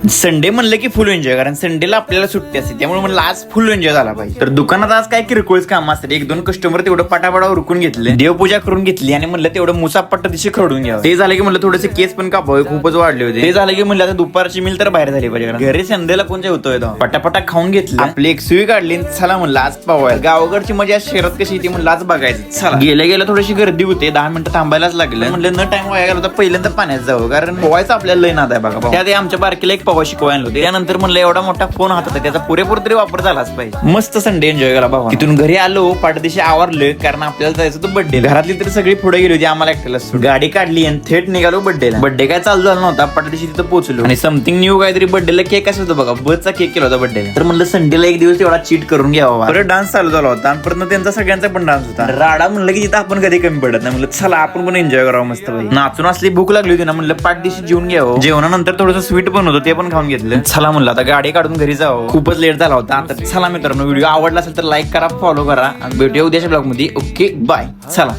Sunday म्हणलं की फुल enjoy, कारण संडेला आपल्याला सुट्टी असते, त्यामुळे म्हणलं आज फुल एन्जॉय झाला पाहिजे. तर दुकानात आज काय किरकोळच काम असतात, एक दोन कस्टमर तेवढं पटापटा उरकून घेतले, देवपूजा करून घेतली आणि म्हणलं तेवढं मुसापट्ट दिशी खरडून घ्यावं. ते झालं की म्हणलं थोडेसे केस पण कापावे, खूपच वाढले होते. ते झालं की म्हणलं आता दुपारची मिल तर बाहेर झाली पाहिजे, कारण घरी संडेला कोणत्या होतोय पटापटा खाऊन घेतलं, आपली एक सुई काढली, चला म्हणलं आज पावाय. गावाकडची मजा शहरात कशी ती म्हणलं आज बघायचं. चला गेल्या गेल्या थोडीशी गर्दी होते, 10 मिनिटं थांबायलाच लागलं. म्हणलं न टाइम वाया गेला होता, पहिल्यांदा पाण्यात जावं, कारण पोवायचं आपल्याला लय नाद आहे बघा. त्यात आमच्या बारकीला एक पवा शिकवायला आणलं होते. त्यानंतर म्हणलं एवढा मोठा फोन हातात आहे, त्याचा पुरेपूर तरी वापर झालाच पाहिजे. मस्त संडे एन्जॉय केला भावा. तिथून घरी आलो, पाठदिशी आवरलं, कारण आपल्याला जायचं होतं बर्थडे. घरातली तरी सगळी पुढे गेली होती, आम्हाला एकट्याला गाडी काढली आणि थेट निघालो बर्थडेला. बर्थडे काय चालू झाला नव्हता, पाठदिशी तिथं पोहोचलो आणि समथिंग न्यू काहीतरी बर्थडेला केक असं होतं बघा, बसचा केक केला होता बर्थडेला. तर म्हणलं संडेला एक दिवस एवढा चीट करून घ्यावा. परत डान्स चालू झाला होता आणि परत त्यांचा सगळ्यांचा पण डान्स होता. राडा म्हणलं की तिथं आपण कधी कमी पडत नाही, म्हणलं चला आपण पण एन्जॉय करावं मस्त भाई. नाचून असली भूक लागली होती ना, म्हणलं पाठदिशी जेवून घ्यावं. जेवणानंतर थोडंसं स्वीट पण होतं, ते पण खाऊन घेतलं. चला म्हणलं आता गाडी काढून घरी जावं, खूपच लेट झाला होता. आता चला मित्रांनो, व्हिडिओ आवडला असेल तर लाईक करा, फॉलो करा आणि भेटूया उद्याच्या ब्लॉग मध्ये. Okay bye. चला.